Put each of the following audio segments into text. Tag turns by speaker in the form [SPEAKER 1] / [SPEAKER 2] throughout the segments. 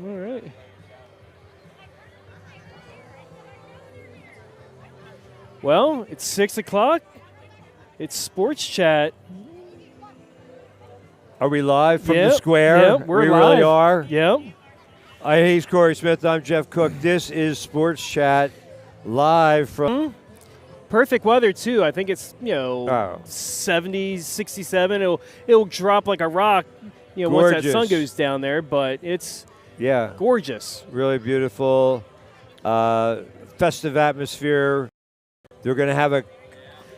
[SPEAKER 1] All right. Well, it's 6 o'clock. It's Sports Chat.
[SPEAKER 2] Are we live from the
[SPEAKER 1] Yep,
[SPEAKER 2] square?
[SPEAKER 1] yep, we're
[SPEAKER 2] we
[SPEAKER 1] live.
[SPEAKER 2] really are.
[SPEAKER 1] Yep.
[SPEAKER 2] He's Corey Smith. I'm Jeff Cook. This is Sports Chat live from.
[SPEAKER 1] Perfect weather, too. I think it's, 70, 67. It'll drop like a rock, once that sun
[SPEAKER 2] Gorgeous.
[SPEAKER 1] goes down there. But it's
[SPEAKER 2] Yeah,
[SPEAKER 1] gorgeous.
[SPEAKER 2] really beautiful, festive atmosphere. They're going to have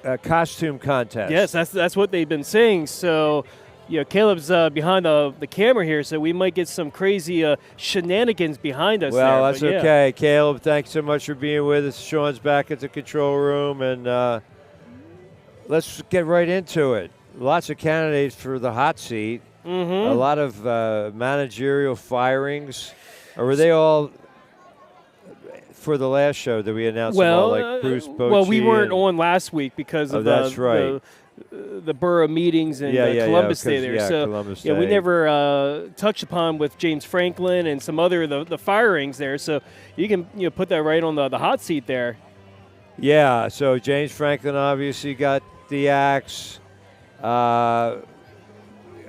[SPEAKER 2] a costume contest.
[SPEAKER 1] Yes, that's what they've been saying. So, Caleb's behind the camera here, so we might get some crazy shenanigans behind us.
[SPEAKER 2] Well,
[SPEAKER 1] there,
[SPEAKER 2] that's
[SPEAKER 1] but yeah.
[SPEAKER 2] okay. Caleb, thanks so much for being with us. Sean's back at the control room, and let's get right into it. Lots of candidates for the hot seat.
[SPEAKER 1] Mm-hmm.
[SPEAKER 2] A lot of managerial firings. Or were they all for the last show that we announced them all, like Bruce Bochy?
[SPEAKER 1] Well, we weren't
[SPEAKER 2] and-
[SPEAKER 1] on last week because of
[SPEAKER 2] that's right.
[SPEAKER 1] the borough meetings and Columbus Day there. So
[SPEAKER 2] Columbus
[SPEAKER 1] we
[SPEAKER 2] Day.
[SPEAKER 1] never touched upon with James Franklin and some other the firings there. So you can put that right on the hot seat there.
[SPEAKER 2] Yeah, so James Franklin obviously got the axe.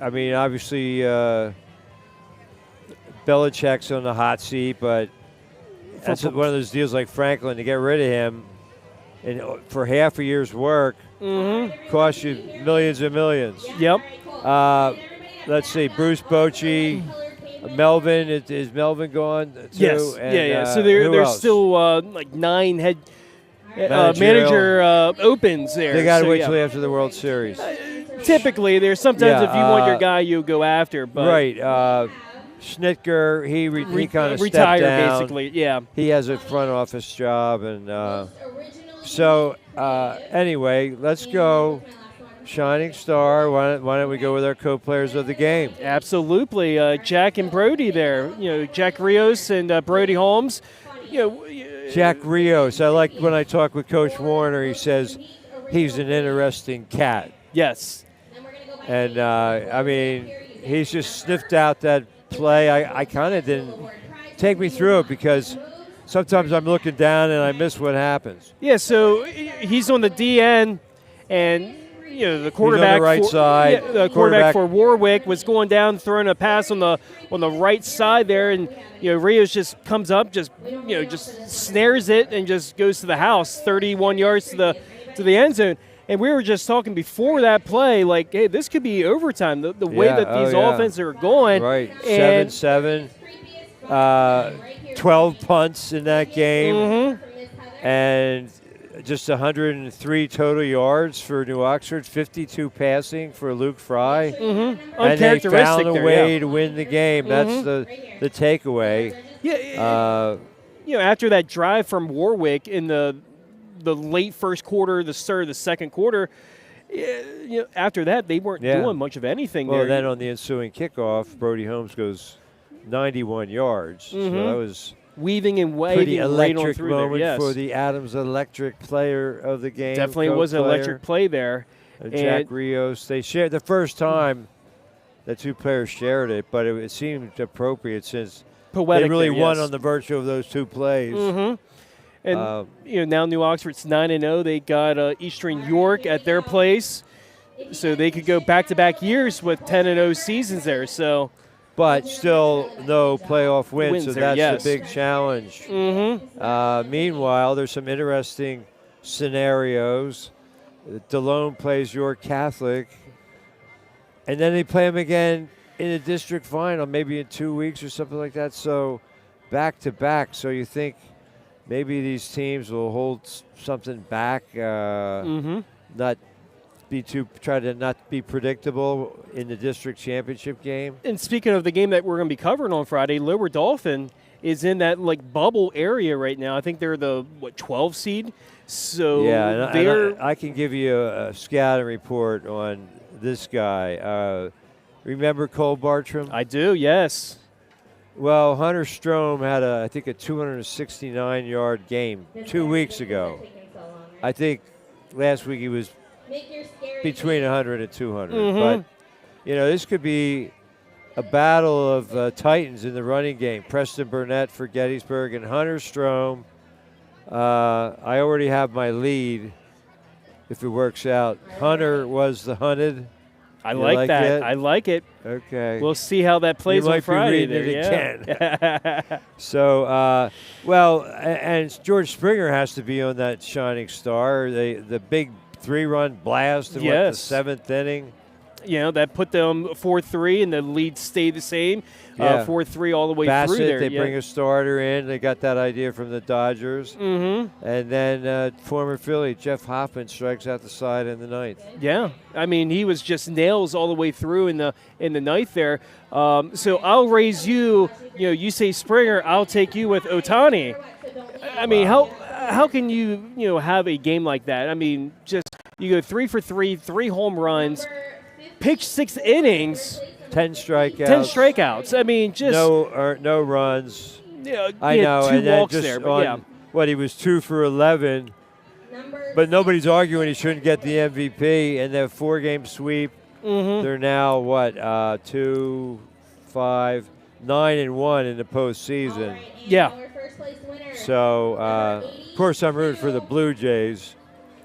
[SPEAKER 2] Obviously Belichick's on the hot seat, but that's one of those deals like Franklin, to get rid of him and for half a year's work cost you millions and millions.
[SPEAKER 1] Yep.
[SPEAKER 2] Let's see, Bruce Bochy, Melvin. Is Melvin gone too?
[SPEAKER 1] Yes.
[SPEAKER 2] And,
[SPEAKER 1] yeah. So
[SPEAKER 2] who
[SPEAKER 1] there's
[SPEAKER 2] else?
[SPEAKER 1] still like 9 head
[SPEAKER 2] Managerial.
[SPEAKER 1] manager opens there.
[SPEAKER 2] They got to
[SPEAKER 1] So,
[SPEAKER 2] wait
[SPEAKER 1] yeah.
[SPEAKER 2] till after the World Series.
[SPEAKER 1] Typically, there's sometimes if you want your guy, you go after. But
[SPEAKER 2] Right. Schnitker, he kind of
[SPEAKER 1] retired
[SPEAKER 2] stepped down.
[SPEAKER 1] basically. Yeah.
[SPEAKER 2] He has a front office job, and anyway, let's go. Shining star. Why don't we go with our co-players of the game?
[SPEAKER 1] Absolutely, Jack and Brody there. Jack Rios and Brody Holmes.
[SPEAKER 2] Jack Rios. I like when I talk with Coach Warner. He says he's an interesting cat,
[SPEAKER 1] Yes.
[SPEAKER 2] and he's just sniffed out that play. I kind of didn't take me through it because sometimes I'm looking down and I miss what happens.
[SPEAKER 1] Yeah. So he's on the DN, and the quarterback
[SPEAKER 2] right side.
[SPEAKER 1] the quarterback for Warwick was going down, throwing a pass on the right side there, and Rios just comes up, just snares it and just goes to the house, 31 yards to the end zone. And we were just talking before that play, like, hey, this could be overtime. The way that these offenses are going.
[SPEAKER 2] Right,
[SPEAKER 1] and
[SPEAKER 2] 7-7, 12 punts in that game, and just 103 total yards for New Oxford, 52 passing for Luke Fry. And they found a way to win the game. That's the takeaway.
[SPEAKER 1] Yeah. After that drive from Warwick in the late first quarter, the start of the second quarter, after that they weren't doing much of anything there.
[SPEAKER 2] Well, then on the ensuing kickoff, Brody Holmes goes 91 yards. So that was
[SPEAKER 1] weaving and waving
[SPEAKER 2] pretty
[SPEAKER 1] right on
[SPEAKER 2] electric
[SPEAKER 1] through
[SPEAKER 2] moment
[SPEAKER 1] there. Yes.
[SPEAKER 2] for the Adams Electric player of the game.
[SPEAKER 1] Definitely was an electric play there.
[SPEAKER 2] And Jack Rios, they shared the first time the two players shared it, but it seemed appropriate since
[SPEAKER 1] Poetic
[SPEAKER 2] they really
[SPEAKER 1] there,
[SPEAKER 2] won
[SPEAKER 1] yes.
[SPEAKER 2] on the virtue of those two plays.
[SPEAKER 1] And now New Oxford's 9-0. They got Eastern York at their place, so they could go back-to-back years with 10-0 seasons there. So,
[SPEAKER 2] but still no playoff wins, so
[SPEAKER 1] there,
[SPEAKER 2] that's the big challenge. Meanwhile, there's some interesting scenarios. DeLone plays York Catholic, and then they play them again in a district final, maybe in 2 weeks or something like that. So back-to-back. So you think maybe these teams will hold something back, not try to not be predictable in the district championship game.
[SPEAKER 1] And speaking of the game that we're going to be covering on Friday, Lower Dolphin is in that bubble area right now. I think they're the 12 seed. So
[SPEAKER 2] and I can give you a scouting report on this guy. Remember Cole Bartram?
[SPEAKER 1] I do, yes.
[SPEAKER 2] Well, Hunter Strom had I think a 269-yard game 2 weeks ago. I think last week he was between 100 and 200. But, this could be a battle of titans in the running game. Preston Burnett for Gettysburg and Hunter Strome. I already have my lead if it works out. Hunter was the hunted.
[SPEAKER 1] I like that.
[SPEAKER 2] It?
[SPEAKER 1] I like it.
[SPEAKER 2] Okay.
[SPEAKER 1] We'll see how that plays on Friday.
[SPEAKER 2] You might be reading it again. So, and George Springer has to be on that shining star. The big 3-run blast in the 7th inning.
[SPEAKER 1] That put them 4-3, and the lead stayed the same. 4-3 all the way
[SPEAKER 2] Bassett,
[SPEAKER 1] through there.
[SPEAKER 2] They bring a starter in. They got that idea from the Dodgers.
[SPEAKER 1] Mm-hmm.
[SPEAKER 2] And then former Philly Jeff Hoffman strikes out the side in the 9th.
[SPEAKER 1] Yeah, I mean he was just nails all the way through in the 9th there. So I'll raise you. You say Springer, I'll take you with Ohtani. I mean, how can you have a game like that? I mean, just you go 3 for 3, 3 home runs. Pitched 6 innings,
[SPEAKER 2] 10 strikeouts.
[SPEAKER 1] 10 strikeouts. I mean, just
[SPEAKER 2] no runs.
[SPEAKER 1] I know, 2 walks there, but
[SPEAKER 2] he was 2 for 11. But nobody's arguing he shouldn't get the MVP. And that 4-game sweep.
[SPEAKER 1] Mm-hmm.
[SPEAKER 2] They're now 2, 5, 9 and 1 in the postseason.
[SPEAKER 1] Yeah.
[SPEAKER 2] So of course I'm rooting for the Blue Jays.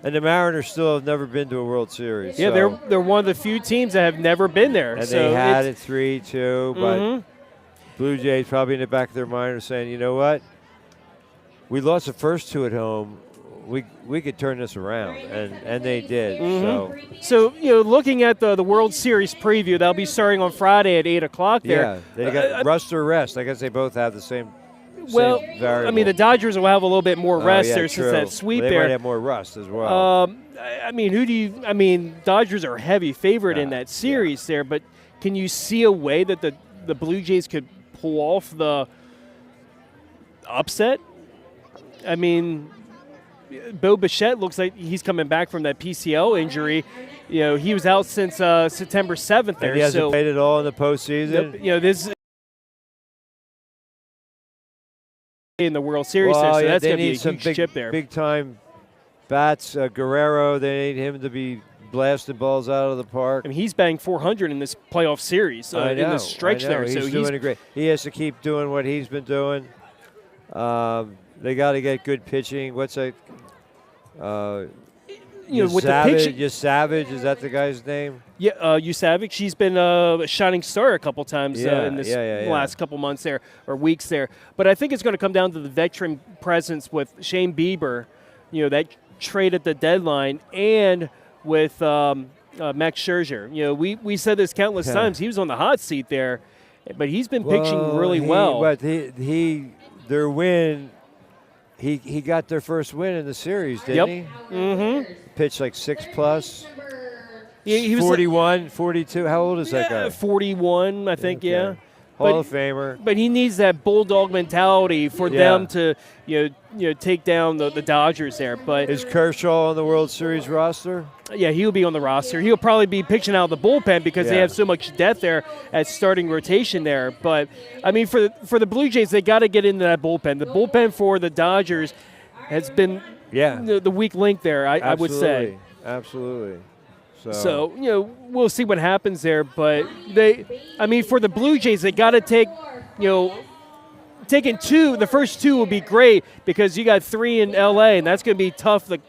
[SPEAKER 2] And the Mariners still have never been to a World Series.
[SPEAKER 1] Yeah,
[SPEAKER 2] so.
[SPEAKER 1] they're one of the few teams that have never been there.
[SPEAKER 2] And
[SPEAKER 1] so
[SPEAKER 2] they had it 3-2, but Blue Jays probably in the back of their mind are saying, you know what? We lost the first 2 at home. We could turn this around, and they did.
[SPEAKER 1] Mm-hmm. So looking at the World Series preview, that'll be starting on Friday at 8 o'clock there.
[SPEAKER 2] Yeah, they got rust or rest. I guess they both have the same.
[SPEAKER 1] Well,
[SPEAKER 2] variable.
[SPEAKER 1] I mean, the Dodgers will have a little bit more rest there
[SPEAKER 2] true.
[SPEAKER 1] since that sweep
[SPEAKER 2] they
[SPEAKER 1] there.
[SPEAKER 2] Might have more rust as well.
[SPEAKER 1] I mean, Dodgers are a heavy favorite in that series there, but can you see a way that the Blue Jays could pull off the upset? I mean, Bo Bichette looks like he's coming back from that PCL injury. He was out since September 7th there.
[SPEAKER 2] And he hasn't played at all in the postseason.
[SPEAKER 1] This in the World Series there, so that's going to be a huge chip there.
[SPEAKER 2] Big time bats. Guerrero, they need him to be blasting balls out of the park.
[SPEAKER 1] I mean, he's banged 400 in this playoff series in this stretch there.
[SPEAKER 2] He's doing great. He has to keep doing what he's been doing. They got to get good pitching. What's that?
[SPEAKER 1] With the pitching,
[SPEAKER 2] Savage, is that the guy's name?
[SPEAKER 1] Yeah, Savage. She's been a shining star a couple times in this last couple months there or weeks there. But I think it's going to come down to the veteran presence with Shane Bieber, that trade at the deadline, and with Max Scherzer. We said this countless times. He was on the hot seat there, but he's been pitching really well.
[SPEAKER 2] But their win. He got their first win in the series, didn't he?
[SPEAKER 1] Mm-hmm.
[SPEAKER 2] Pitched like 6+.
[SPEAKER 1] He was
[SPEAKER 2] 41, 42. How old is that guy?
[SPEAKER 1] 41, I think. Okay. Yeah.
[SPEAKER 2] Hall of Famer.
[SPEAKER 1] But he needs that bulldog mentality for them to take down the Dodgers there. But
[SPEAKER 2] is Kershaw on the World Series roster?
[SPEAKER 1] Yeah, he'll be on the roster. He'll probably be pitching out of the bullpen because they have so much depth there at starting rotation there. But I mean, for the Blue Jays, they got to get into that bullpen. The bullpen for the Dodgers has been the weak link there. I would say
[SPEAKER 2] absolutely.
[SPEAKER 1] So we'll see what happens there. But for the Blue Jays, they got to take taking 2. The first 2 will be great because you got 3 in LA, and that's going to be tough to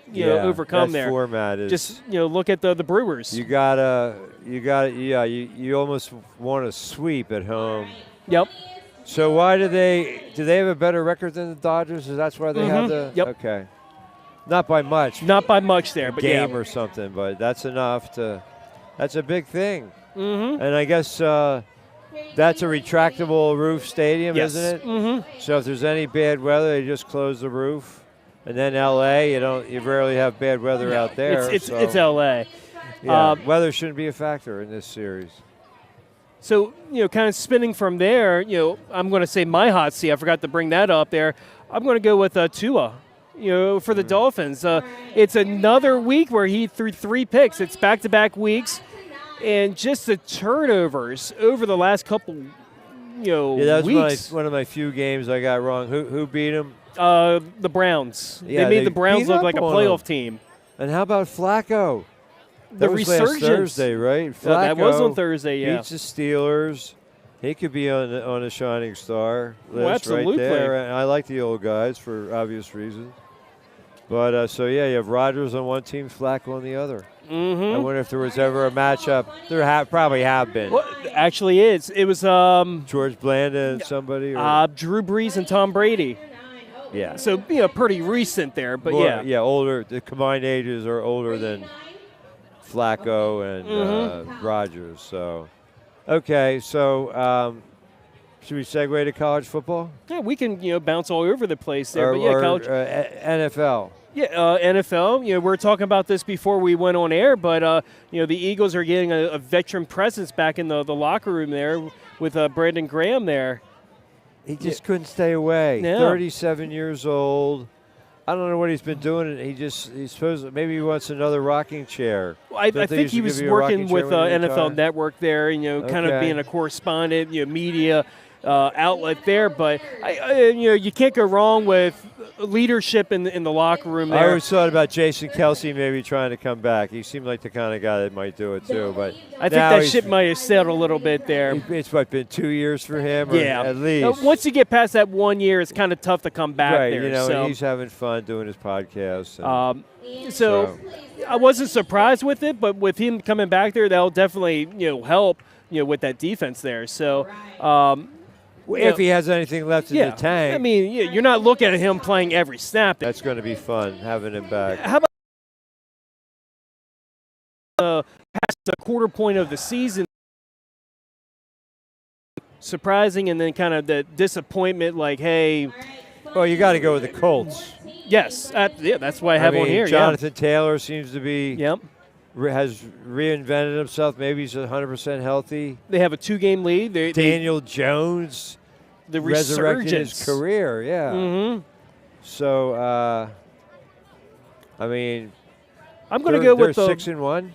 [SPEAKER 1] overcome there.
[SPEAKER 2] Format is
[SPEAKER 1] just look at the Brewers.
[SPEAKER 2] You almost want to sweep at home.
[SPEAKER 1] Yep.
[SPEAKER 2] So why do they have a better record than the Dodgers? Is that's why they have the okay. Not by much.
[SPEAKER 1] Not by much there, but
[SPEAKER 2] game or something, but that's enough to. That's a big thing.
[SPEAKER 1] Mm-hmm.
[SPEAKER 2] And I guess that's a retractable roof stadium, isn't it?
[SPEAKER 1] Mm-hmm.
[SPEAKER 2] So if there's any bad weather, they just close the roof. And then LA, you rarely have bad weather out there.
[SPEAKER 1] It's LA.
[SPEAKER 2] Yeah, weather shouldn't be a factor in this series.
[SPEAKER 1] So, kind of spinning from there, I'm going to say my hot seat. I forgot to bring that up there. I'm going to go with Tua. For the Dolphins. It's another week where he threw 3 picks. It's back-to-back weeks. And just the turnovers over the last couple,
[SPEAKER 2] that
[SPEAKER 1] weeks.
[SPEAKER 2] Was one of my few games I got wrong. Who beat him?
[SPEAKER 1] The Browns.
[SPEAKER 2] Yeah,
[SPEAKER 1] they made the Browns look like a playoff team.
[SPEAKER 2] And how about Flacco?
[SPEAKER 1] The
[SPEAKER 2] was
[SPEAKER 1] resurgence.
[SPEAKER 2] last Thursday, right? Flacco
[SPEAKER 1] that was on Thursday,
[SPEAKER 2] beats the Steelers. He could be on a shining star list
[SPEAKER 1] absolutely.
[SPEAKER 2] right there. And I like the old guys for obvious reasons. But so yeah, you have Rodgers on one team, Flacco on the other. I wonder if there was ever a matchup. There probably have been.
[SPEAKER 1] Well, actually, it was
[SPEAKER 2] George Blanda and somebody. Or?
[SPEAKER 1] Drew Brees and Tom Brady.
[SPEAKER 2] Yeah.
[SPEAKER 1] So pretty recent there, but
[SPEAKER 2] yeah, older. The combined ages are older than Flacco and Rodgers. So, okay, so should we segue to college football?
[SPEAKER 1] Yeah, we can bounce all over the place there.
[SPEAKER 2] Or,
[SPEAKER 1] but yeah,
[SPEAKER 2] or,
[SPEAKER 1] college.
[SPEAKER 2] NFL.
[SPEAKER 1] Yeah, NFL. We were talking about this before we went on air, but the Eagles are getting a veteran presence back in the locker room there with Brandon Graham there.
[SPEAKER 2] He just couldn't stay away.
[SPEAKER 1] Yeah.
[SPEAKER 2] 37 years old. I don't know what he's been doing. He's supposed maybe he wants another rocking chair.
[SPEAKER 1] I think he was working with NFL Network there, kind of being a correspondent, media outlet there. But you can't go wrong with leadership in the locker room there.
[SPEAKER 2] I always thought about Jason Kelsey maybe trying to come back. He seemed like the kind of guy that might do it too. But
[SPEAKER 1] I think that ship might have sailed a little bit there.
[SPEAKER 2] It's been 2 years for him, at least.
[SPEAKER 1] Once you get past that 1 year, it's kind of tough to come back
[SPEAKER 2] right,
[SPEAKER 1] there.
[SPEAKER 2] And he's having fun doing his podcast.
[SPEAKER 1] So I wasn't surprised with it, but with him coming back there, that'll definitely help with that defense there. So.
[SPEAKER 2] If he has anything left in the tank.
[SPEAKER 1] I mean, you're not looking at him playing every snap.
[SPEAKER 2] That's going to be fun, having him back.
[SPEAKER 1] How about past the quarter point of the season? Surprising, and then kind of the disappointment, like, hey.
[SPEAKER 2] Well, you got to go with the Colts.
[SPEAKER 1] Yes. That's why I have on here.
[SPEAKER 2] Jonathan Taylor seems to be.
[SPEAKER 1] Yep.
[SPEAKER 2] Has reinvented himself. Maybe he's 100% healthy.
[SPEAKER 1] They have a 2-game lead.
[SPEAKER 2] Daniel Jones.
[SPEAKER 1] The
[SPEAKER 2] resurrected
[SPEAKER 1] resurgence.
[SPEAKER 2] his career, yeah.
[SPEAKER 1] Mm-hmm.
[SPEAKER 2] So, I'm
[SPEAKER 1] going to go with
[SPEAKER 2] they're 6-1.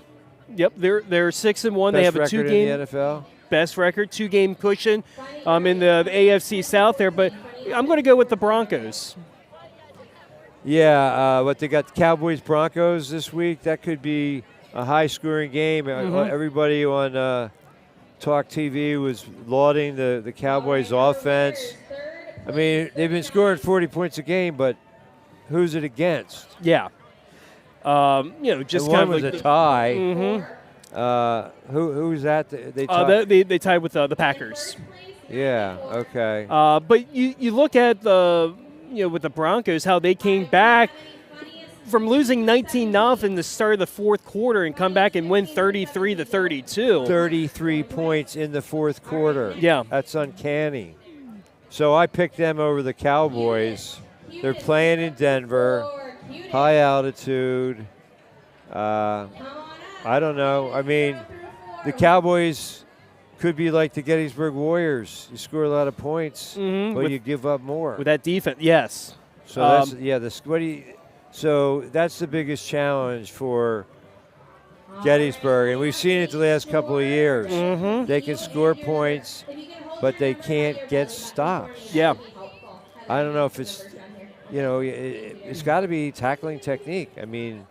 [SPEAKER 1] Yep, they're 6-1. They have a 2-game
[SPEAKER 2] in the NFL.
[SPEAKER 1] Best record, 2-game cushion in the AFC South there. But I'm going to go with the Broncos.
[SPEAKER 2] Yeah, but they got the Cowboys Broncos this week. That could be a high-scoring game. Everybody on Talk TV was lauding the Cowboys' offense. I mean, they've been scoring 40 points a game, but who's it against?
[SPEAKER 1] Yeah. Just
[SPEAKER 2] and
[SPEAKER 1] kind
[SPEAKER 2] one was
[SPEAKER 1] like
[SPEAKER 2] a tie. Who's that? They
[SPEAKER 1] tied with the Packers.
[SPEAKER 2] Yeah. Okay.
[SPEAKER 1] But you look at with the Broncos, how they came back from losing 19-0 the start of the fourth quarter and come back and win 33-32.
[SPEAKER 2] 33 points in the fourth quarter.
[SPEAKER 1] Yeah.
[SPEAKER 2] That's uncanny. So I picked them over the Cowboys. They're playing in Denver, high altitude. I don't know. I mean, the Cowboys could be like the Gettysburg Warriors. You score a lot of points, but you give up more.
[SPEAKER 1] With that defense, yes.
[SPEAKER 2] So So that's the biggest challenge for Gettysburg, and we've seen it the last couple of years. They can score points, but they can't get stops.
[SPEAKER 1] Yeah.
[SPEAKER 2] I don't know if it's, it's got to be tackling technique. I mean,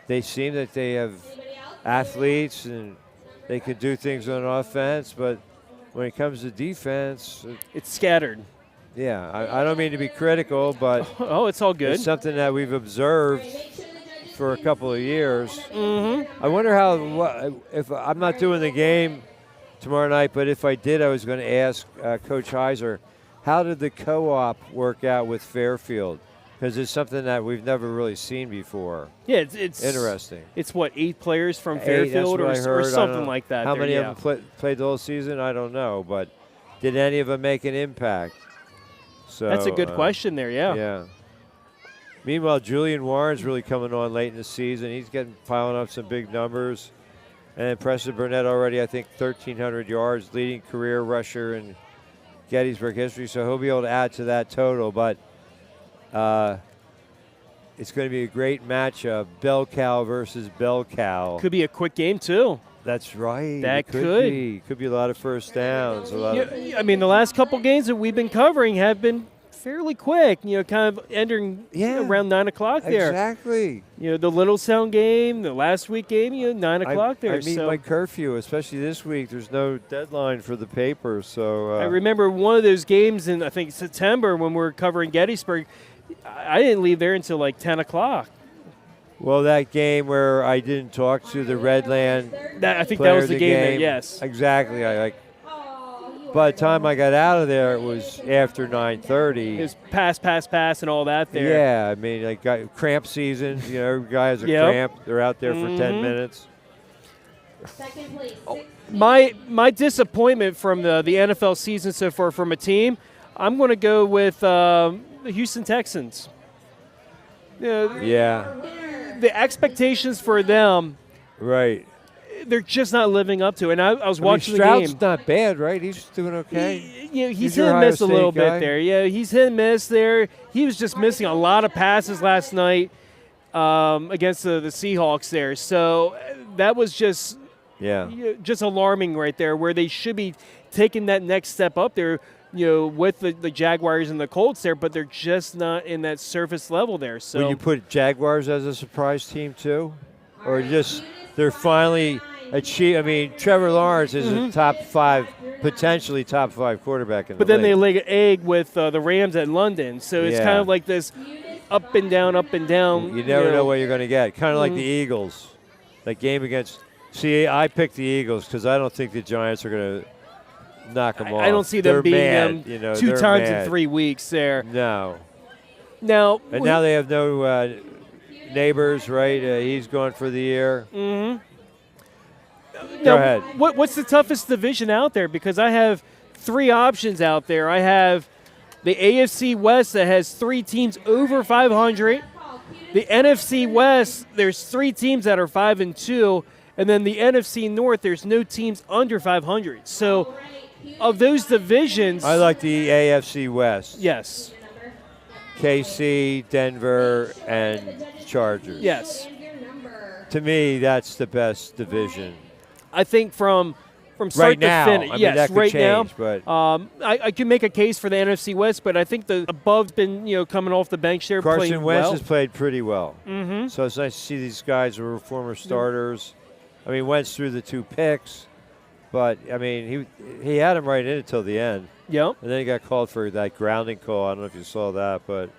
[SPEAKER 2] they seem that they have athletes and they can do things on offense, but when it comes to defense,
[SPEAKER 1] it's scattered.
[SPEAKER 2] Yeah, I don't mean to be critical, but
[SPEAKER 1] it's all good.
[SPEAKER 2] It's something that we've observed for a couple of years. I wonder if I'm not doing the game tomorrow night, but if I did, I was going to ask Coach Heiser, how did the co-op work out with Fairfield? Because it's something that we've never really seen before.
[SPEAKER 1] Yeah, it's
[SPEAKER 2] interesting.
[SPEAKER 1] It's 8 players from Fairfield or something like that.
[SPEAKER 2] How many of them played the whole season? I don't know, but did any of them make an impact? So,
[SPEAKER 1] that's a good question there, yeah.
[SPEAKER 2] Yeah. Meanwhile, Julian Warren's really coming on late in the season. He's piling up some big numbers. And Preston Burnett already, I think, 1,300 yards, leading career rusher in Gettysburg history. So he'll be able to add to that total. But it's going to be a great matchup, Bell Cow versus Bell Cow.
[SPEAKER 1] Could be a quick game, too.
[SPEAKER 2] That's right.
[SPEAKER 1] That
[SPEAKER 2] could be. Could be a lot of first downs.
[SPEAKER 1] I mean, the last couple games that we've been covering have been fairly quick. Kind of entering around 9 o'clock there.
[SPEAKER 2] Exactly.
[SPEAKER 1] The Littlestown game, the last week game, 9 o'clock there.
[SPEAKER 2] I meet my curfew, especially this week. There's no deadline for the paper, so.
[SPEAKER 1] I remember one of those games in, I think, September when we were covering Gettysburg. I didn't leave there until like 10 o'clock.
[SPEAKER 2] Well, that game where I didn't talk to the Redland.
[SPEAKER 1] I think that was the game there, yes.
[SPEAKER 2] Exactly. By the time I got out of there, it was after 9:30.
[SPEAKER 1] It was pass, and all that there.
[SPEAKER 2] Yeah, I mean, cramp season. Every guy has a cramp. They're out there for 10 minutes.
[SPEAKER 1] My disappointment from the NFL season so far from a team, I'm going to go with the Houston Texans. The expectations for them,
[SPEAKER 2] right?
[SPEAKER 1] They're just not living up to it. And I was watching the
[SPEAKER 2] Stroud's
[SPEAKER 1] game.
[SPEAKER 2] Not bad, right? He's doing okay.
[SPEAKER 1] He's hit and miss a little bit there. Yeah, he's hit and miss there. He was just missing a lot of passes last night against the Seahawks there. So that was just alarming right there, where they should be taking that next step up there, with the Jaguars and the Colts there, but they're just not in that surface level there. So
[SPEAKER 2] would you put Jaguars as a surprise team too, or just they're finally achieved? I mean, Trevor Lawrence is a potentially top 5 quarterback in the league.
[SPEAKER 1] But then they lay an egg with the Rams at London, so it's kind of like this up and down, up and down.
[SPEAKER 2] You never know what you're going to get. Kind of like the Eagles, that game against. See, I picked the Eagles because I don't think the Giants are going to knock them off.
[SPEAKER 1] I don't see them beating them 2 times in 3 weeks there.
[SPEAKER 2] No.
[SPEAKER 1] Now
[SPEAKER 2] they have no Neighbors, right? He's gone for the year.
[SPEAKER 1] Mm-hmm.
[SPEAKER 2] Go ahead.
[SPEAKER 1] What's the toughest division out there? Because I have 3 options out there. I have the AFC West that has 3 teams over 500. The NFC West, there's 3 teams that are 5-2. And then the NFC North, there's no teams under 500. So of those divisions,
[SPEAKER 2] I like the AFC West.
[SPEAKER 1] Yes.
[SPEAKER 2] KC, Denver, and Chargers.
[SPEAKER 1] Yes.
[SPEAKER 2] To me, that's the best division.
[SPEAKER 1] I think from start
[SPEAKER 2] right now,
[SPEAKER 1] to finish.
[SPEAKER 2] I mean,
[SPEAKER 1] yes,
[SPEAKER 2] that could
[SPEAKER 1] right
[SPEAKER 2] change,
[SPEAKER 1] now.
[SPEAKER 2] But
[SPEAKER 1] I can make a case for the NFC West, but I think the above's been coming off the bench there.
[SPEAKER 2] Carson Wentz
[SPEAKER 1] well.
[SPEAKER 2] has played pretty well.
[SPEAKER 1] Mm-hmm.
[SPEAKER 2] So it's nice to see these guys who were former starters. I mean, Wentz threw the 2 picks, but I mean he had him right in until the end.
[SPEAKER 1] Yep.
[SPEAKER 2] And then he got called for that grounding call. I don't know if you saw that, but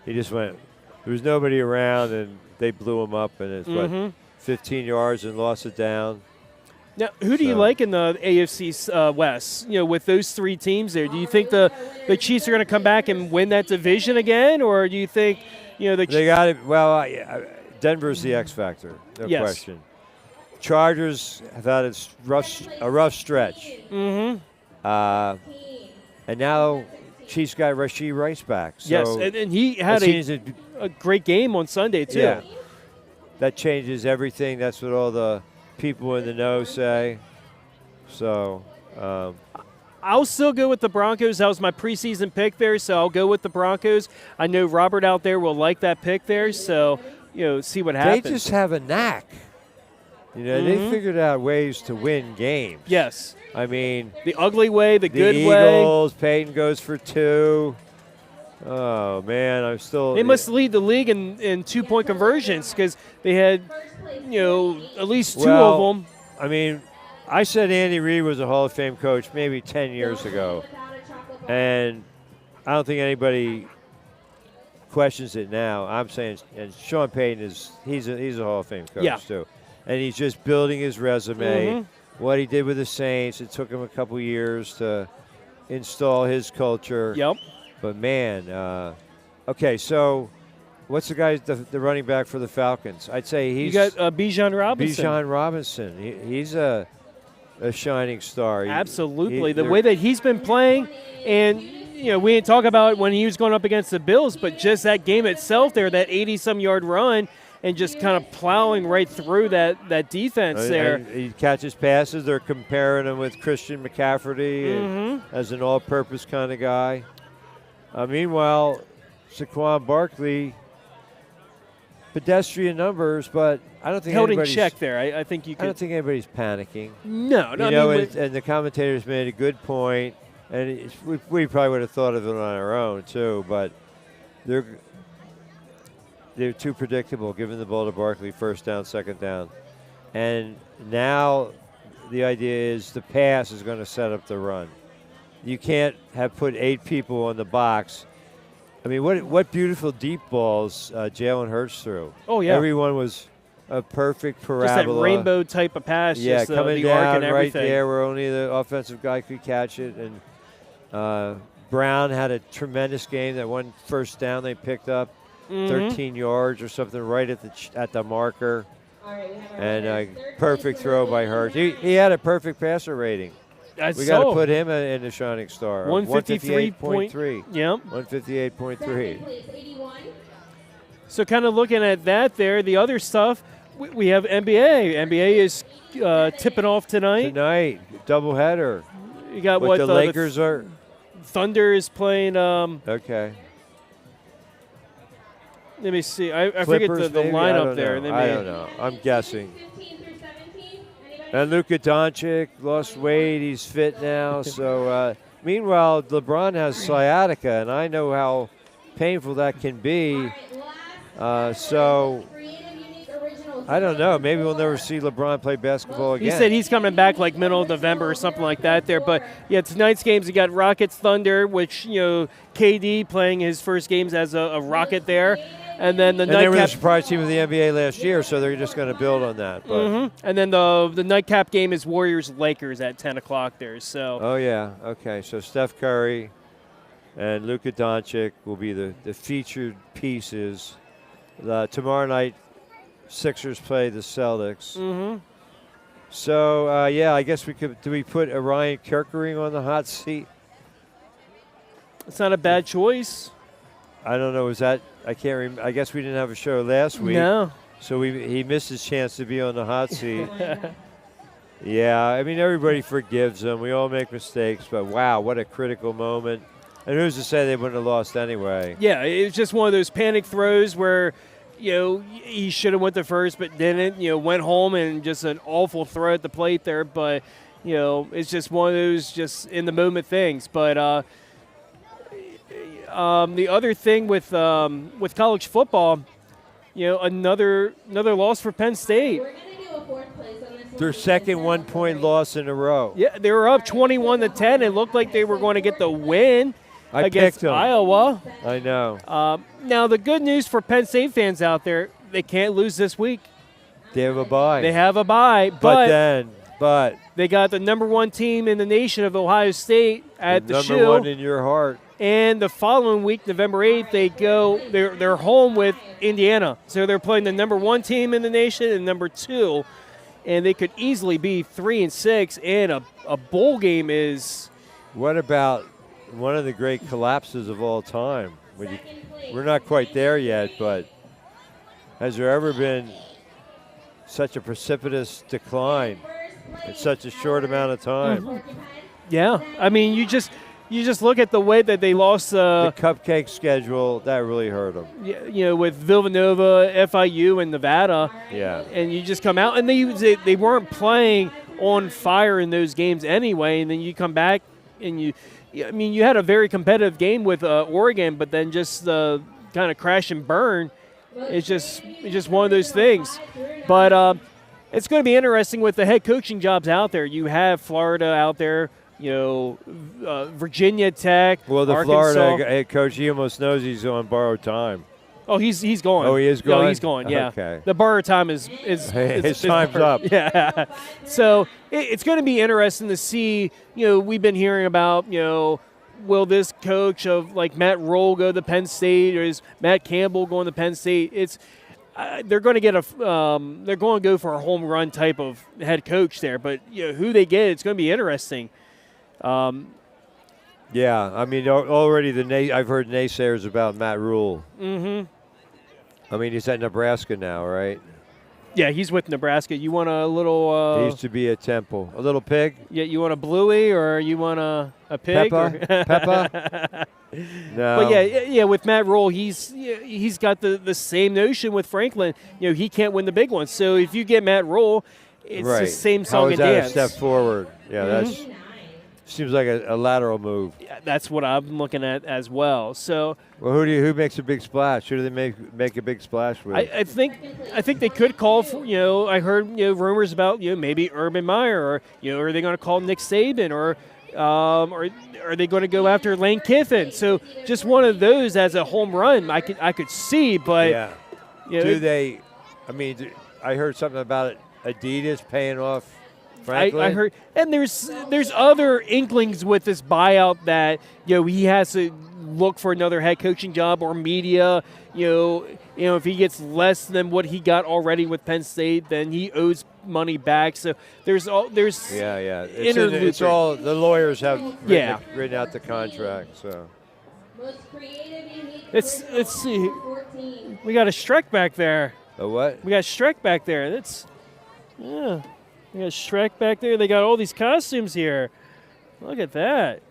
[SPEAKER 2] he just went. There was nobody around, and they blew him up, and it's 15 yards and lost it down.
[SPEAKER 1] Now, who do you like in the AFC West? With those 3 teams there, do you think the Chiefs are going to come back and win that division again, or do you think the
[SPEAKER 2] they got it? Well, Denver's the X factor, no question. Chargers have had a rough stretch.
[SPEAKER 1] Mm-hmm.
[SPEAKER 2] And now Chiefs got Rashee Rice back. So
[SPEAKER 1] yes, and he had a great game on Sunday, too.
[SPEAKER 2] Yeah. That changes everything. That's what all the people in the know say. So
[SPEAKER 1] I'll still go with the Broncos. That was my preseason pick there, so I'll go with the Broncos. I know Robert out there will like that pick there, so see what happens.
[SPEAKER 2] They just have a knack. They figured out ways to win games.
[SPEAKER 1] Yes.
[SPEAKER 2] I mean,
[SPEAKER 1] the ugly way, the good
[SPEAKER 2] way. The Eagles, Peyton goes for 2. Oh, man, I'm still.
[SPEAKER 1] They must lead the league in 2-point conversions because they had, at least 2 of them.
[SPEAKER 2] I mean, I said Andy Reid was a Hall of Fame coach maybe 10 years ago, and I don't think anybody questions it now. I'm saying, and Sean Payton he's a Hall of Fame coach too. And he's just building his resume.
[SPEAKER 1] Mm-hmm.
[SPEAKER 2] What he did with the Saints, it took him a couple years to install his culture.
[SPEAKER 1] Yep.
[SPEAKER 2] But, man, okay, so what's the guy, the running back for the Falcons? I'd say he's –
[SPEAKER 1] You got Bijan Robinson.
[SPEAKER 2] Bijan Robinson. He's a shining star.
[SPEAKER 1] Absolutely. The way that he's been playing, and, we didn't talk about it when he was going up against the Bills, but just that game itself there, that 80-some-yard run – and just kind of plowing right through that defense there.
[SPEAKER 2] And he catches passes. They're comparing him with Christian McCaffrey as an all-purpose kind of guy. Meanwhile, Saquon Barkley, pedestrian numbers, but I don't think
[SPEAKER 1] held in
[SPEAKER 2] anybody's
[SPEAKER 1] check there. I think you could.
[SPEAKER 2] I don't think anybody's panicking.
[SPEAKER 1] No.
[SPEAKER 2] And the commentators made a good point. and we probably would have thought of it on our own too, but they're too predictable, giving the ball to Barkley first down, second down. And now the idea is the pass is going to set up the run. You can't have put 8 people on the box. I mean, what beautiful deep balls Jalen Hurts threw.
[SPEAKER 1] Oh, yeah.
[SPEAKER 2] Everyone was a perfect parabola.
[SPEAKER 1] Just that rainbow type of pass.
[SPEAKER 2] Yeah,
[SPEAKER 1] just
[SPEAKER 2] coming
[SPEAKER 1] the arc
[SPEAKER 2] down
[SPEAKER 1] and
[SPEAKER 2] right
[SPEAKER 1] everything.
[SPEAKER 2] there where only the offensive guy could catch it. And Brown had a tremendous game. That one first down they picked up, 13 yards or something right at the marker. And a perfect throw by Hurts. He had a perfect passer rating. We got to put him in the shining star.
[SPEAKER 1] 158.3. Yep.
[SPEAKER 2] 158.3.
[SPEAKER 1] So kind of looking at that there, the other stuff, we have NBA. NBA is tipping off tonight.
[SPEAKER 2] Doubleheader.
[SPEAKER 1] You got
[SPEAKER 2] the Lakers are.
[SPEAKER 1] Thunder is playing.
[SPEAKER 2] Okay.
[SPEAKER 1] Let me see. I forget the lineup there.
[SPEAKER 2] I don't know. I'm guessing. And Luka Doncic lost weight. He's fit now. So, meanwhile, LeBron has sciatica, and I know how painful that can be. So, I don't know. Maybe we'll never see LeBron play basketball again.
[SPEAKER 1] He said he's coming back like middle of November or something like that there. But, yeah, tonight's games, you got Rockets Thunder, which, KD playing his first games as a Rocket there. And then
[SPEAKER 2] they were the surprise team of the NBA last year, so they're just going to build on that. But.
[SPEAKER 1] And then the nightcap game is Warriors-Lakers at 10 o'clock there. So.
[SPEAKER 2] Oh, yeah. Okay, so Steph Curry and Luka Doncic will be the featured pieces. Tomorrow night, Sixers play the Celtics. So, I guess do we put Ryan Kerkering on the hot seat?
[SPEAKER 1] It's not a bad choice.
[SPEAKER 2] I don't know. I can't remember. I guess we didn't have a show last week.
[SPEAKER 1] No.
[SPEAKER 2] So he missed his chance to be on the hot seat. Yeah, I mean, everybody forgives him. We all make mistakes, but wow, what a critical moment. And who's to say they wouldn't have lost anyway? Yeah,
[SPEAKER 1] it was just one of those panic throws where, he should have went to first but didn't. Went home and just an awful throw at the plate there. But, it's just one of those just in the moment things. But the other thing with college football, another loss for Penn State.
[SPEAKER 2] Their second 1-point loss in a row.
[SPEAKER 1] Yeah, they were up 21-10. It looked like they were going to get the win against Iowa.
[SPEAKER 2] I know.
[SPEAKER 1] Now, the good news for Penn State fans out there, they can't lose this week.
[SPEAKER 2] They have a bye.
[SPEAKER 1] But they got the number 1 team in the nation of Ohio State at the shoe.
[SPEAKER 2] Number 1 in your heart.
[SPEAKER 1] And the following week, November 8th, they're home with Indiana. So they're playing the number 1 team in the nation and number 2. And they could easily be 3-6. And a bowl game is.
[SPEAKER 2] What about one of the great collapses of all time? We're not quite there yet, but has there ever been such a precipitous decline in such a short amount of time?
[SPEAKER 1] Yeah. I mean, you just look at the way that they lost
[SPEAKER 2] the cupcake schedule. That really hurt them.
[SPEAKER 1] With Villanova, FIU, and Nevada.
[SPEAKER 2] Yeah.
[SPEAKER 1] And you just come out, and they weren't playing on fire in those games anyway. And then you come back, and you had a very competitive game with Oregon, but then just kind of crash and burn. It's just one of those things. But it's going to be interesting with the head coaching jobs out there. You have Florida out there. Virginia Tech,
[SPEAKER 2] well, the
[SPEAKER 1] Arkansas.
[SPEAKER 2] Florida head coach, he almost knows he's on borrowed time.
[SPEAKER 1] Oh, he's going.
[SPEAKER 2] Oh, he is going?
[SPEAKER 1] No, he's going, yeah.
[SPEAKER 2] Okay.
[SPEAKER 1] The borrowed time is
[SPEAKER 2] his time's up.
[SPEAKER 1] Yeah. So it's going to be interesting to see, we've been hearing about, will this coach of like Matt Rule go to Penn State, or is Matt Campbell going to Penn State? They're going to get they're going to go for a home run type of head coach there, but who they get, it's going to be interesting.
[SPEAKER 2] Yeah, I mean, already I've heard naysayers about Matt Rule. I mean, he's at Nebraska now, right?
[SPEAKER 1] Yeah, he's with Nebraska. You want a little...
[SPEAKER 2] he used to be at Temple. A little pig?
[SPEAKER 1] Yeah, you want a bluey or you want a pig?
[SPEAKER 2] Peppa? No.
[SPEAKER 1] But yeah, with Matt Rule, he's got the same notion with Franklin. He can't win the big one. So if you get Matt Rule, it's the same song and dance.
[SPEAKER 2] How is that a step forward? Yeah, that's... Seems like a lateral move.
[SPEAKER 1] Yeah, that's what I'm looking at as well. So,
[SPEAKER 2] Well, who makes a big splash? Who do they make a big splash with?
[SPEAKER 1] I think they could call for, I heard rumors about maybe Urban Meyer, or are they going to call Nick Saban, or are they going to go after Lane Kiffin? So just one of those as a home run I could see, but
[SPEAKER 2] yeah. Do they? I mean, I heard something about it. Adidas paying off Franklin.
[SPEAKER 1] I heard, and there's other inklings with this buyout that he has to look for another head coaching job or media. If he gets less than what he got already with Penn State, then he owes money back. So there's
[SPEAKER 2] yeah. It's all the lawyers have written out the contract. So
[SPEAKER 1] let's see. We got a Shrek back there.
[SPEAKER 2] A what?
[SPEAKER 1] We got Shrek back there. Yeah. We got Shrek back there. They got all these costumes here. Look at that.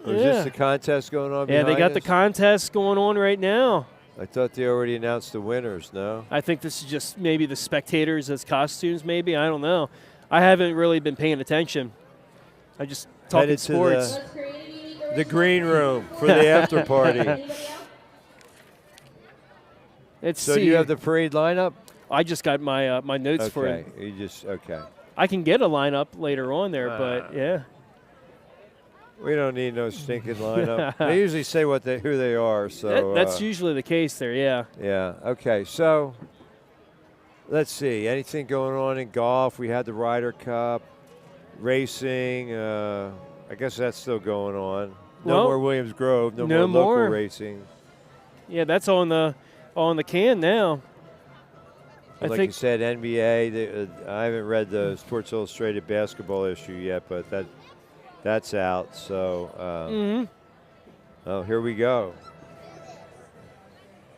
[SPEAKER 2] Is this the contest going on?
[SPEAKER 1] Yeah, they got
[SPEAKER 2] us?
[SPEAKER 1] the contest going on right now.
[SPEAKER 2] I thought they already announced the winners. No.
[SPEAKER 1] I think this is just maybe the spectators as costumes. Maybe, I don't know. I haven't really been paying attention. I just talking sports.
[SPEAKER 2] The green room for the after party.
[SPEAKER 1] So
[SPEAKER 2] do you have the parade lineup?
[SPEAKER 1] I just got my my notes for it.
[SPEAKER 2] Okay.
[SPEAKER 1] I can get a lineup later on there, but yeah.
[SPEAKER 2] We don't need no stinking lineup. They usually say who they are. So
[SPEAKER 1] that's usually the case there. Yeah.
[SPEAKER 2] Yeah. Okay. So let's see. Anything going on in golf? We had the Ryder Cup, racing. I guess that's still going on. No more Williams Grove. No more local racing.
[SPEAKER 1] Yeah, that's on the can now.
[SPEAKER 2] Like you said, NBA. I haven't read the Sports Illustrated basketball issue yet, but that's out. So, oh, here we go.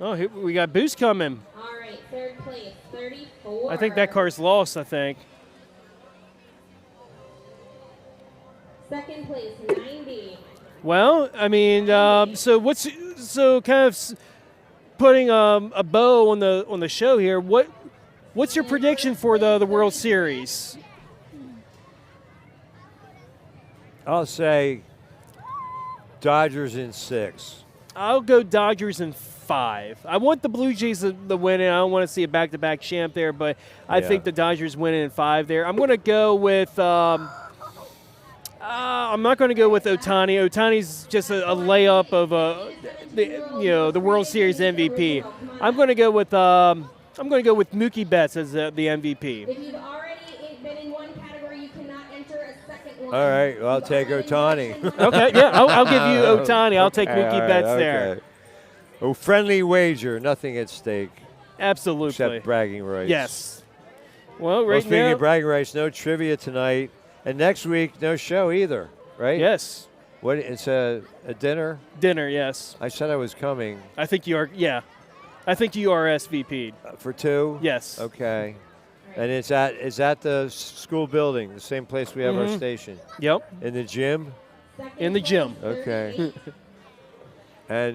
[SPEAKER 1] Oh, here we got Boost coming.
[SPEAKER 3] All right, third place, 34.
[SPEAKER 1] I think that car's lost. I think.
[SPEAKER 3] Second place, 90.
[SPEAKER 1] Well, I mean, so kind of putting a bow on the show here. What's your prediction for the World Series?
[SPEAKER 2] I'll say Dodgers in 6.
[SPEAKER 1] I'll go Dodgers in 5. I want the Blue Jays to win it. I don't want to see a back-to-back champ there, but I think the Dodgers win it in 5 there. I'm going to go with I'm not going to go with Ohtani. Ohtani's just a layup of the World Series MVP. I'm going to go with Mookie Betts as the MVP.
[SPEAKER 3] If you've already been in one category, you cannot enter a second one.
[SPEAKER 2] All right, well, I'll take Ohtani.
[SPEAKER 1] Okay, yeah, I'll give you Ohtani. I'll take Mookie Betts there.
[SPEAKER 2] Oh, friendly wager, nothing at stake.
[SPEAKER 1] Absolutely.
[SPEAKER 2] Except bragging rights.
[SPEAKER 1] Yes. Well,
[SPEAKER 2] speaking of bragging rights, no trivia tonight. And next week, no show either, right?
[SPEAKER 1] Yes.
[SPEAKER 2] What? It's a dinner?
[SPEAKER 1] Dinner, yes.
[SPEAKER 2] I said I was coming.
[SPEAKER 1] I think you are, yeah. I think you are SVP'd.
[SPEAKER 2] For 2?
[SPEAKER 1] Yes.
[SPEAKER 2] Okay. And it's at the school building, the same place we have our station.
[SPEAKER 1] Yep.
[SPEAKER 2] In the gym?
[SPEAKER 1] In the gym.
[SPEAKER 2] Okay. And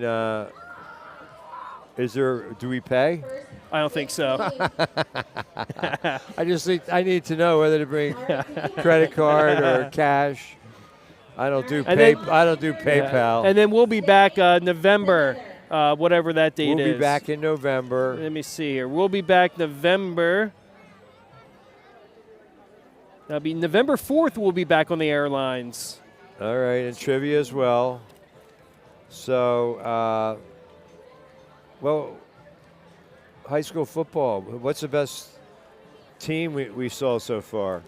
[SPEAKER 2] do we pay?
[SPEAKER 1] I don't think so.
[SPEAKER 2] I need to know whether to bring credit card or cash. I don't do PayPal.
[SPEAKER 1] And then we'll be back November, whatever that date is.
[SPEAKER 2] We'll be back in November.
[SPEAKER 1] Let me see here. We'll be back November. That'll be November 4th. We'll be back on the airlines.
[SPEAKER 2] All right, and trivia as well. So, high school football. What's the best team we saw so far?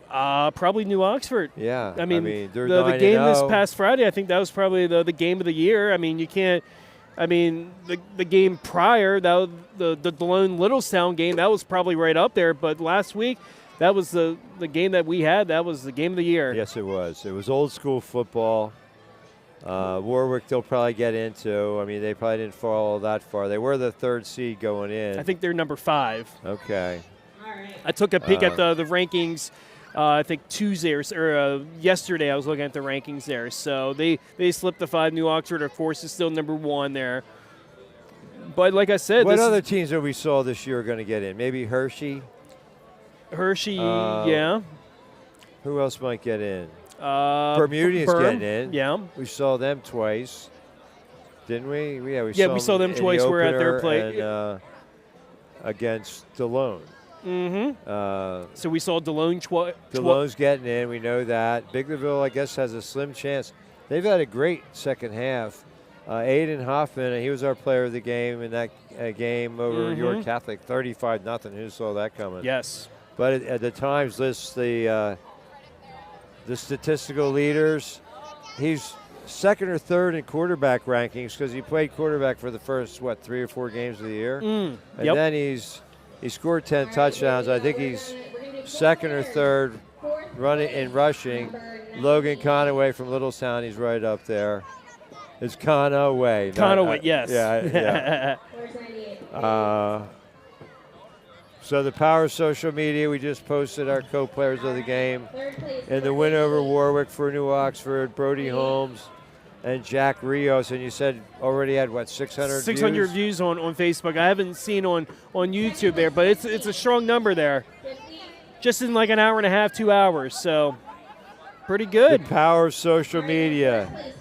[SPEAKER 1] Probably New Oxford.
[SPEAKER 2] Yeah.
[SPEAKER 1] I mean
[SPEAKER 2] they're
[SPEAKER 1] the game this
[SPEAKER 2] 9-0.
[SPEAKER 1] past Friday, I think that was probably the game of the year. I mean, you can't. I mean, the game prior, that was the Delone Littlestown game, that was probably right up there. But last week, that was the game that we had. That was the game of the year.
[SPEAKER 2] Yes, it was. It was old school football. Warwick, they'll probably get into. I mean, they probably didn't fall that far. They were the 3rd seed going in.
[SPEAKER 1] I think they're number 5.
[SPEAKER 2] Okay.
[SPEAKER 3] All right.
[SPEAKER 1] I took a peek at the rankings. I think Tuesday or yesterday I was looking at the rankings there. So they slipped the 5. New Oxford, of course, is still number 1 there. But like I said,
[SPEAKER 2] what other teams that we saw this year are going to get in? Maybe Hershey.
[SPEAKER 1] Yeah.
[SPEAKER 2] Who else might get in? Bermudians
[SPEAKER 1] Burn.
[SPEAKER 2] getting in.
[SPEAKER 1] Yeah.
[SPEAKER 2] We saw them twice, didn't we? Yeah,
[SPEAKER 1] We saw them
[SPEAKER 2] in
[SPEAKER 1] twice.
[SPEAKER 2] the
[SPEAKER 1] We're at their
[SPEAKER 2] opener
[SPEAKER 1] plate.
[SPEAKER 2] and, against DeLone.
[SPEAKER 1] So we saw DeLone
[SPEAKER 2] DeLone's getting in. We know that. Biglerville, I guess, has a slim chance. They've had a great second half. Aiden Hoffman, he was our player of the game in that game over York Catholic, 35-0. Who saw that coming?
[SPEAKER 1] Yes.
[SPEAKER 2] But at the Times lists the statistical leaders. He's second or third in quarterback rankings because he played quarterback for the first 3 or 4 games of the year, and then he scored 10 touchdowns. I think he's second or third running in rushing. Logan Conaway from Littlestown, he's right up there. It's Conaway.
[SPEAKER 1] Conaway, yes.
[SPEAKER 2] Yeah. So the power of social media, we just posted our co-players of the game. And the win over Warwick for New Oxford, Brody Holmes and Jack Rios. And you said already had, 600
[SPEAKER 1] 600 views on Facebook. I haven't seen on YouTube there, but it's a strong number there. Just in like an hour and a half, 2 hours. So pretty good.
[SPEAKER 2] The power of social media.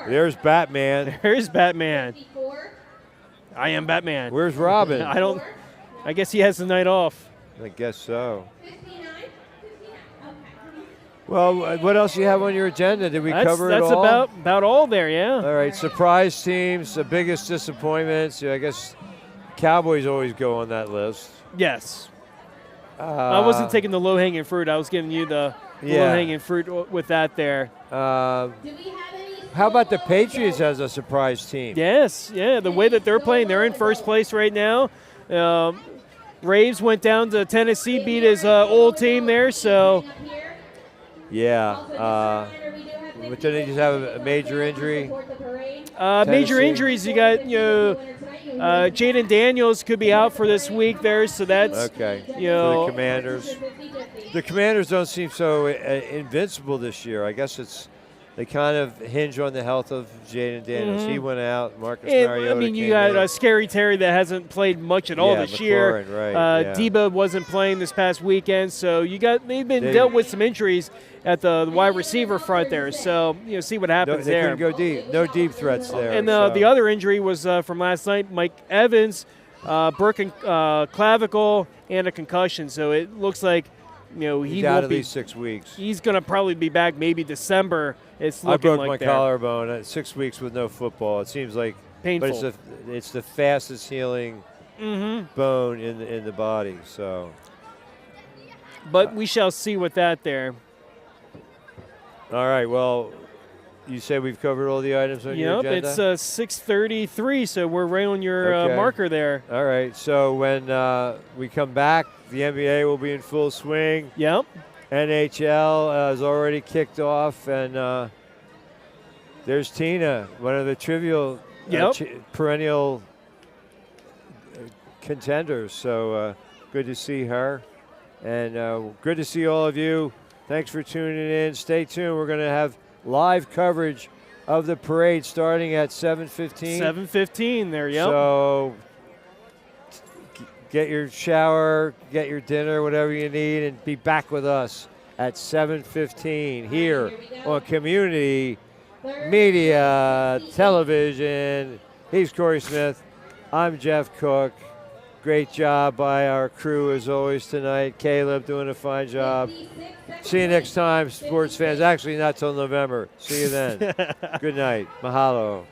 [SPEAKER 2] There's Batman.
[SPEAKER 1] There's Batman. I am Batman.
[SPEAKER 2] Where's Robin?
[SPEAKER 1] I guess he has the night off.
[SPEAKER 2] I guess so. Well, what else do you have on your agenda? Did we cover it all?
[SPEAKER 1] That's about all there, yeah.
[SPEAKER 2] All right, surprise teams, the biggest disappointments. I guess Cowboys always go on that list.
[SPEAKER 1] Yes. I wasn't taking the low-hanging fruit. I was giving you the low-hanging fruit with that there.
[SPEAKER 2] How about the Patriots as a surprise team?
[SPEAKER 1] Yes, yeah. The way that they're playing, they're in first place right now. Braves went down to Tennessee, beat his old team there, so.
[SPEAKER 2] Yeah. But then they just have a major injury.
[SPEAKER 1] Major injuries, you got, Jaden Daniels could be out for this week there, so that's.
[SPEAKER 2] Okay. For the Commanders. The Commanders don't seem so invincible this year. I guess they kind of hinge on the health of Jaden Daniels. He went out. Marcus Mariota
[SPEAKER 1] you got Scary Terry that hasn't played much at all this year.
[SPEAKER 2] Right,
[SPEAKER 1] Debo wasn't playing this past weekend, so they've been dealt with some injuries at the wide receiver front there. So see what happens there.
[SPEAKER 2] They couldn't go deep. No deep threats there.
[SPEAKER 1] And the other injury was from last night. Mike Evans, broken clavicle and a concussion. So it looks like.
[SPEAKER 2] He's out at least 6 weeks.
[SPEAKER 1] He's going to probably be back maybe December. It's looking
[SPEAKER 2] I broke
[SPEAKER 1] like
[SPEAKER 2] my
[SPEAKER 1] there.
[SPEAKER 2] collarbone at 6 weeks with no football. It seems like
[SPEAKER 1] painful.
[SPEAKER 2] But it's the fastest healing bone in the body. So,
[SPEAKER 1] but we shall see with that there.
[SPEAKER 2] All right. Well, you said we've covered all the items on your agenda?
[SPEAKER 1] Yep, it's 6:33, so we're right on your marker there.
[SPEAKER 2] All right, so when we come back, the NBA will be in full swing.
[SPEAKER 1] Yep.
[SPEAKER 2] NHL has already kicked off, and there's Tina, one of the trivial perennial contenders. So good to see her, and good to see all of you. Thanks for tuning in. Stay tuned. We're going to have live coverage of the parade starting at 7:15.
[SPEAKER 1] 7:15 there, yep.
[SPEAKER 2] So get your shower, get your dinner, whatever you need, and be back with us at 7:15 here on Community Media Television. He's Corey Smith. I'm Jeff Cook. Great job by our crew as always tonight. Caleb doing a fine job. See you next time, sports fans. Actually, not till November. See you then. Good night. Mahalo.